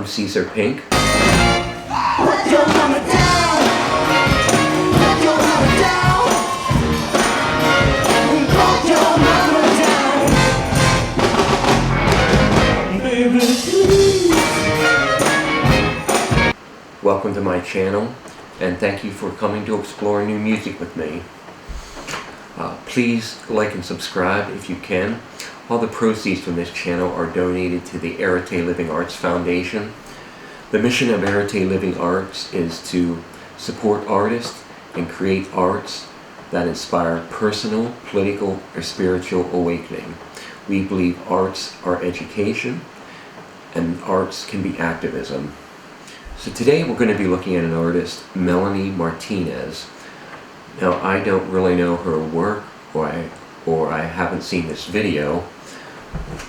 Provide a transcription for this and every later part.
I'm Caeser Pink. Let your mama down. Let your mama down. Let your mama down. Baby, please. Welcome to my channel, and thank you for coming to explore new music with me. Please like and subscribe if you can. All the proceeds from this channel are donated to the Arete Living Arts Foundation. The mission of Arete Living Arts is to support artists and create arts that inspire personal, political, or spiritual awakening. We believe arts are education and arts can be activism. So today we're going to be looking at an artist, Melanie Martinez. Now, I don't really know her work, or I haven't seen this video,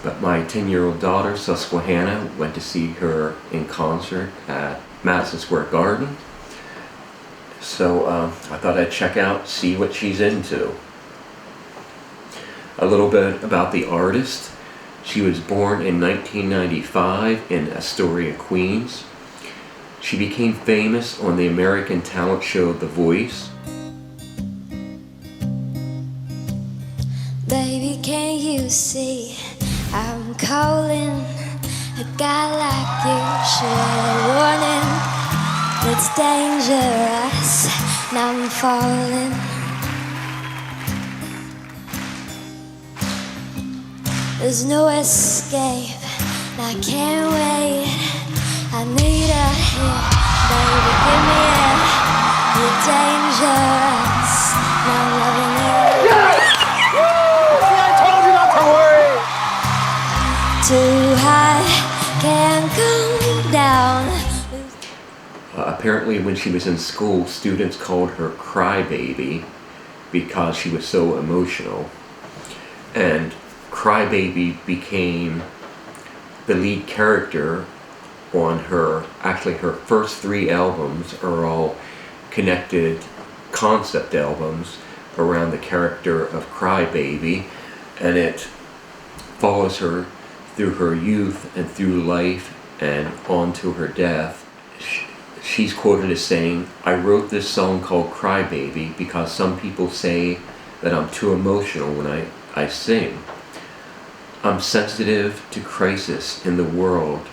but my 10-year-old daughter, Susquehanna, went to see her in concert at Madison Square Garden. So I thought I'd check out, see what she's into. A little bit about the artist. She was born in 1995 in Astoria, Queens. She became famous on the American talent show The Voice. Baby, can you see I'm calling a guy like you? Should a warning, it's dangerous, now I'm falling. There's no escape, I can't wait, I need a hit. Baby, give me it, you're dangerous, now I'm loving it. Too high, can't come down. Apparently when she was in school, students called her Crybaby because she was so emotional. And Crybaby became the lead character on her first 3 albums are all connected concept albums around the character of Crybaby, and it follows her through her youth and through life and on to her death. She's quoted as saying, "I wrote this song called Crybaby because some people say that I'm too emotional when I sing. I'm sensitive to crisis in the world,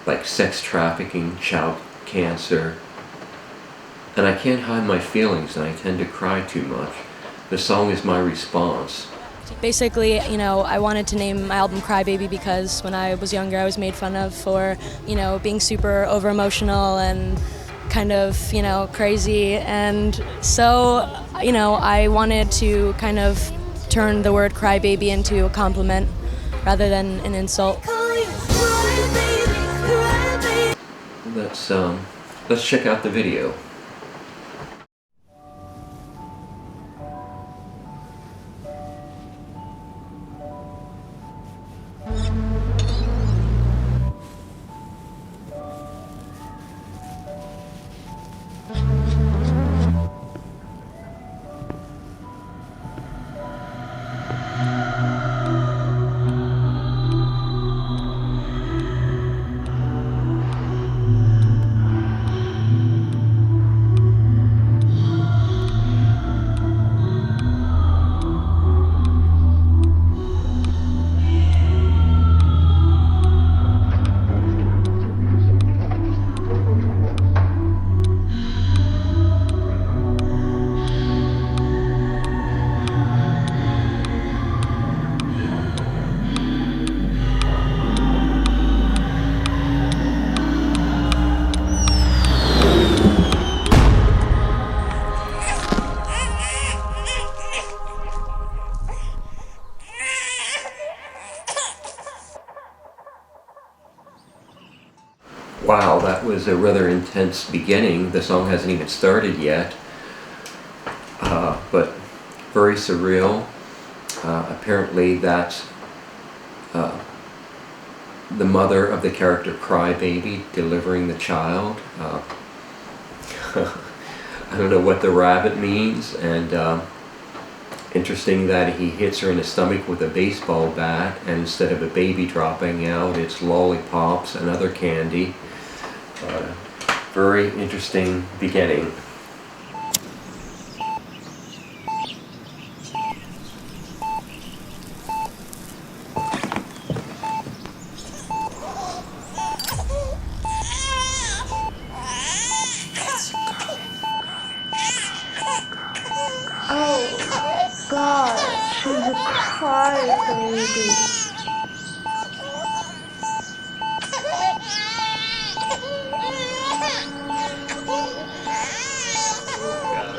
like sex trafficking, child cancer, and I can't hide my feelings and I tend to cry too much. The song is my response." Basically, you know, I wanted to name my album Crybaby because when I was younger I was made fun of for, you know, being super over emotional and kind of, you know, crazy, and so, you know, I wanted to kind of turn the word crybaby into a compliment rather than an insult. Let's check out the video. Wow, that was a rather intense beginning. The song hasn't even started yet, but very surreal. Apparently that's the mother of the character Crybaby delivering the child. I don't know what the rabbit means, and Interesting that he hits her in the stomach with a baseball bat, and instead of a baby dropping out, it's lollipops and other candy. Very interesting beginning. Oh, God, she's a crybaby.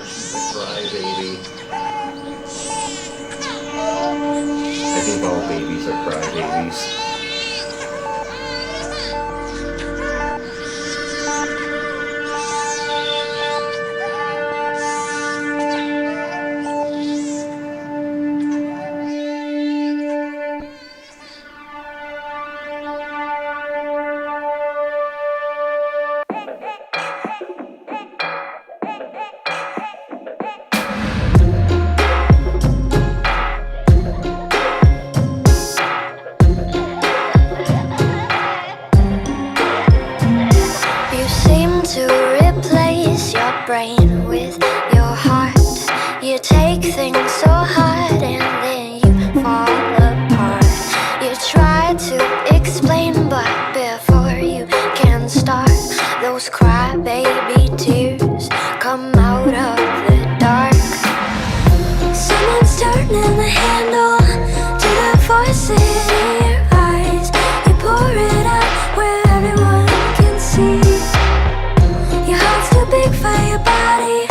She's a crybaby. I think all babies are crybabies. Brain with your heart. You take things so hard and then you fall apart. You try to explain, but before you can start, those crybaby tears come out of the dark. Someone's turning the handle to the voice in your eyes. You pour it out where everyone can see. Your heart's too big for your body,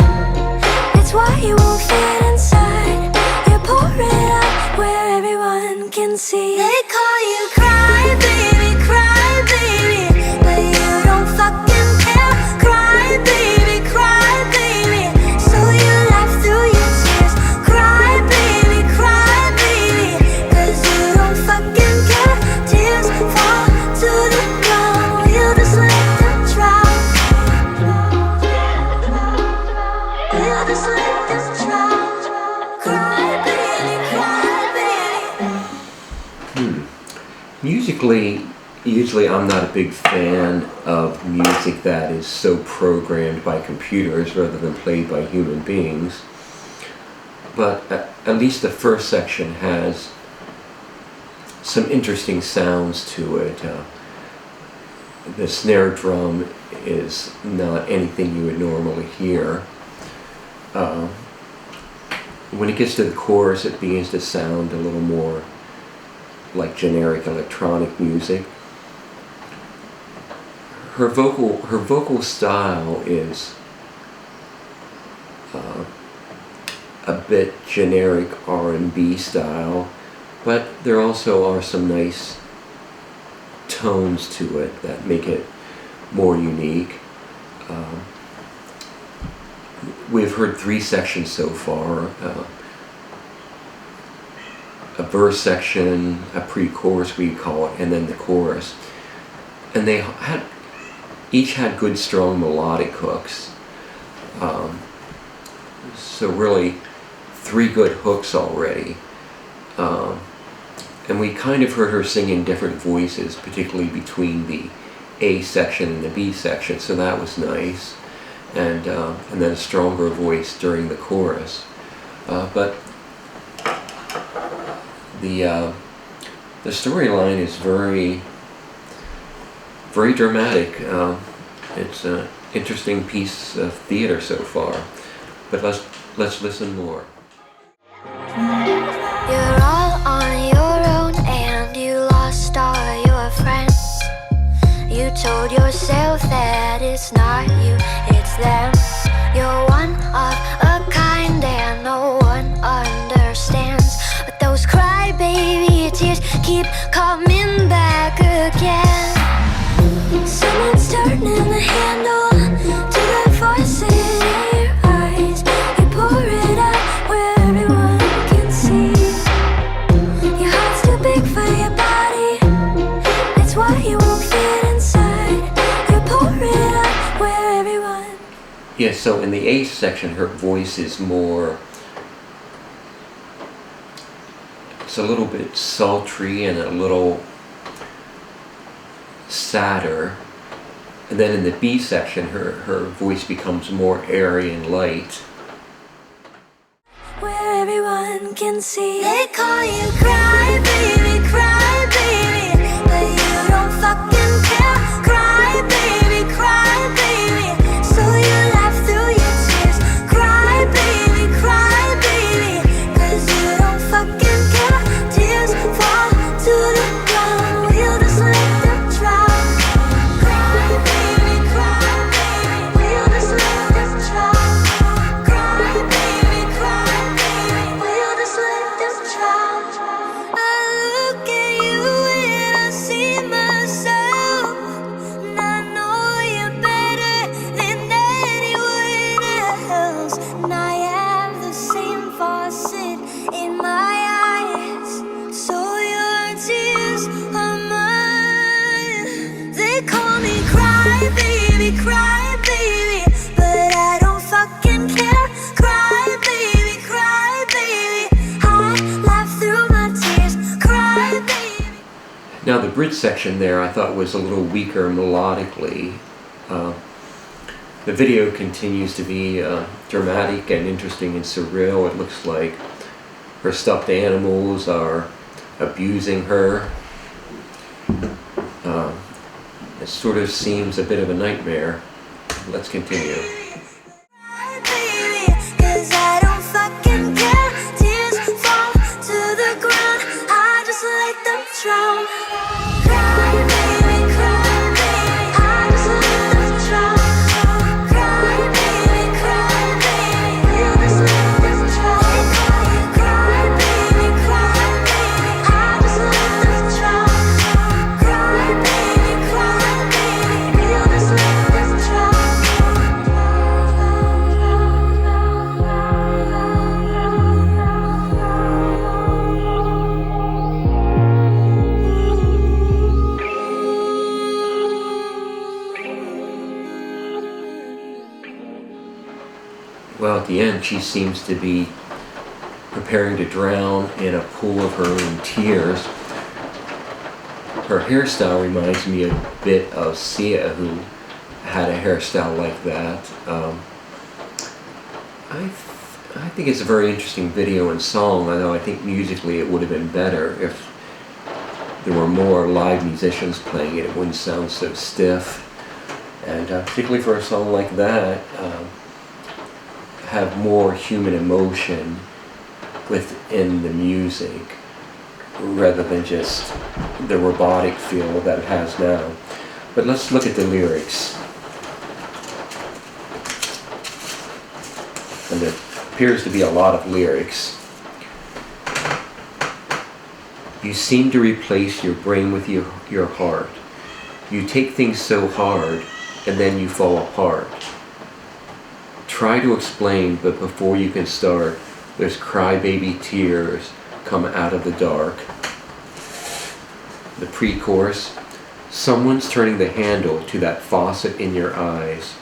it's why you won't fit inside. You pour it out where everyone can see. They call you crybaby, crybaby, but you don't fucking care. Crybaby, crybaby, so you laugh through your tears. Crybaby, crybaby, 'cause you don't fucking care. Tears fall to the ground, you just let them drown. Musically, usually I'm not a big fan of music that is so programmed by computers rather than played by human beings. But at least the first section has some interesting sounds to it. The snare drum is not anything you would normally hear. When it gets to the chorus, it begins to sound a little more like generic electronic music. Her vocal style is a bit generic R&B style, but there also are some nice tones to it that make it more unique. We've heard 3 sections so far. A verse section, a pre-chorus we call it, and then the chorus. And they each had good strong melodic hooks. So really 3 good hooks already. And we kind of heard her sing in different voices, particularly between the A section and the B section, so that was nice. And then a stronger voice during the chorus. But the storyline is very, very dramatic. It's an interesting piece of theater so far. But let's listen more. You're all on your own and you lost all your friends. You told yourself that it's not you, it's them. You're one of a kind and no one understands. But those crybaby tears keep coming back again. Someone's turning the handle to the voice in your eyes. You pour it out where everyone can see. Your heart's too big for your body, it's why you won't fit inside. You pour it out where everyone. Yeah, so in the A section her voice is more a little bit sultry and a little sadder. And then in the B section, her voice becomes more airy and light. Where everyone can see. They call you Crybaby, Crybaby, but you don't fucking care. Crybaby, Crybaby, so you laugh through your tears. Crybaby, Crybaby, 'cause you don't fucking care. Tears fall to the ground, we'll just let them drown. Crybaby, Crybaby, we'll just let them drown. Crybaby, Crybaby, we'll just let them drown. I look at you and I see myself, and I know you're better than anyone else. And I have the same faucet in my eyes, so your tears are mine. They call me Crybaby, Crybaby, but I don't fucking care. Crybaby, Crybaby, I laugh through my tears. Crybaby. Now the bridge section there I thought was a little weaker melodically. The video continues to be dramatic and interesting and surreal. It looks like her stuffed animals are abusing her. It sort of seems a bit of a nightmare. Let's continue. Crybaby, 'cause I don't fucking care. Tears fall to the ground, I just let them drown. Crybaby, Crybaby, I just let them drown. Crybaby, Crybaby, we'll just let them drown. Crybaby, Crybaby, I just let them drown. Crybaby, Crybaby, we'll just let them drown. Well, at the end, she seems to be preparing to drown in a pool of her own tears. Her hairstyle reminds me a bit of Sia, who had a hairstyle like that. I think it's a very interesting video and song, although I think musically it would have been better if there were more live musicians playing it. It wouldn't sound so stiff. And particularly for a song like that, have more human emotion within the music rather than just the robotic feel that it has now. But let's look at the lyrics. And there appears to be a lot of lyrics. You seem to replace your brain with your heart. You take things so hard and then you fall apart. Try to explain, but before you can start, there's crybaby tears come out of the dark. The pre-chorus, someone's turning the handle to that faucet in your eyes.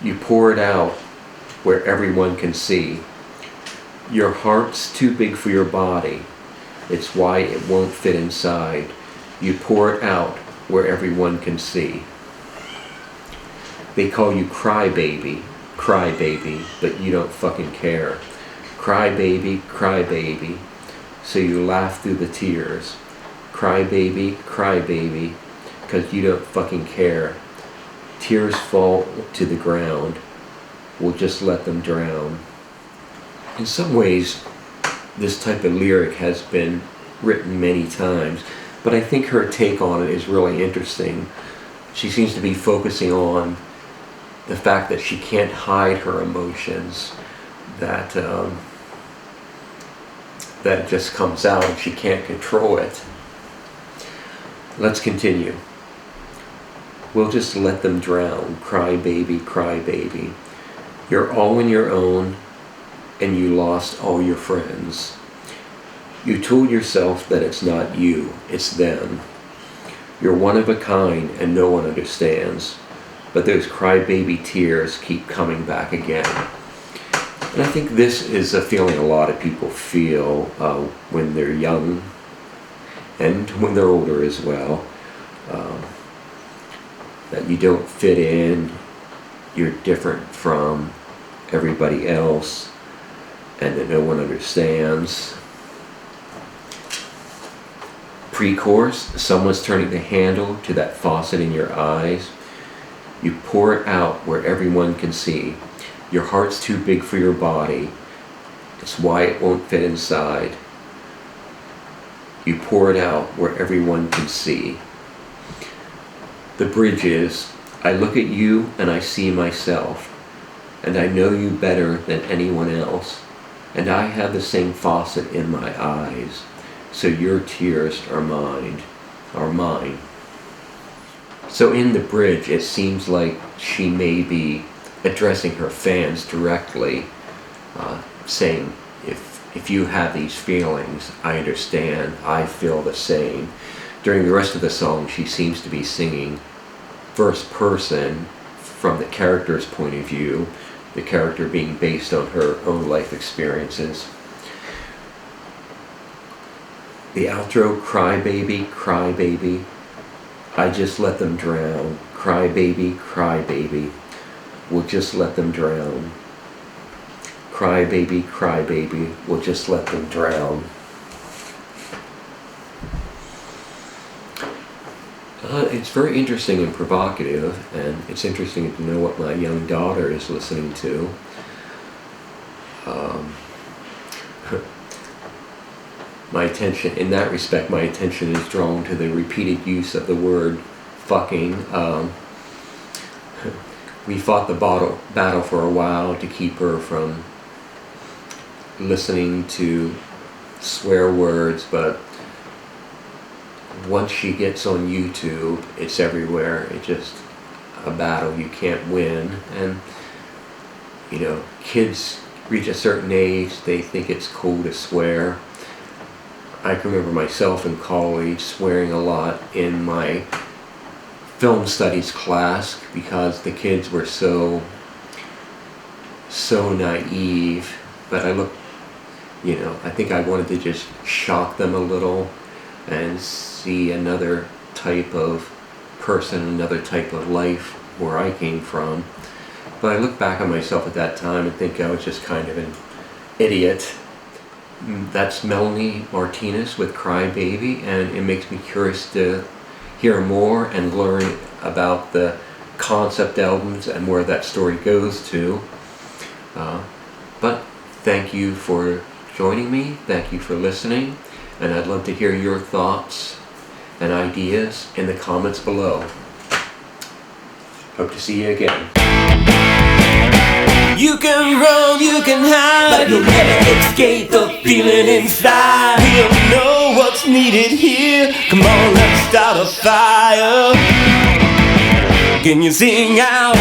You pour it out where everyone can see. Your heart's too big for your body. It's why it won't fit inside. You pour it out where everyone can see. They call you Crybaby, Crybaby, but you don't fucking care. Crybaby, Crybaby, so you laugh through the tears. Crybaby, Crybaby, 'cause you don't fucking care. Tears fall to the ground. We'll just let them drown. In some ways, this type of lyric has been written many times, but I think her take on it is really interesting. She seems to be focusing on the fact that she can't hide her emotions, that it just comes out and she can't control it. Let's continue. We'll just let them drown. Crybaby, Crybaby. You're all on your own and you lost all your friends. You told yourself that it's not you, it's them. You're one of a kind and no one understands. But those crybaby tears keep coming back again. And I think this is a feeling a lot of people feel when they're young and when they're older as well. That you don't fit in, you're different from everybody else, and that no one understands. Pre-chorus, someone's turning the handle to that faucet in your eyes. You pour it out where everyone can see. Your heart's too big for your body. It's why it won't fit inside. You pour it out where everyone can see. The bridge is, I look at you and I see myself, and I know you better than anyone else, and I have the same faucet in my eyes, so your tears are mine. So in the bridge, it seems like she may be addressing her fans directly, saying, if you have these feelings, I understand, I feel the same. During the rest of the song, she seems to be singing first person from the character's point of view, the character being based on her own life experiences. The outro, Crybaby, Crybaby, I just let them drown. Crybaby, Crybaby, we'll just let them drown. Crybaby, Crybaby, we'll just let them drown. It's very interesting and provocative, and it's interesting to know what my young daughter is listening to. My attention, in that respect, my attention is drawn to the repeated use of the word fucking. We fought the battle for a while to keep her from listening to swear words, but once she gets on YouTube, it's everywhere. It's just a battle you can't win. And, you know, kids reach a certain age, they think it's cool to swear. I can remember myself in college swearing a lot in my film studies class because the kids were so naive. But I think I wanted to just shock them a little and see another type of person, another type of life where I came from. But I look back on myself at that time and think I was just kind of an idiot. That's Melanie Martinez with Crybaby, and it makes me curious to hear more and learn about the concept albums and where that story goes to. But thank you for joining me, thank you for listening, and I'd love to hear your thoughts and ideas in the comments below. Hope to see you again. You can run, you can hide, but you'll never escape the feeling inside. We don't know what's needed here. Come on, let's start a fire. Can you sing out?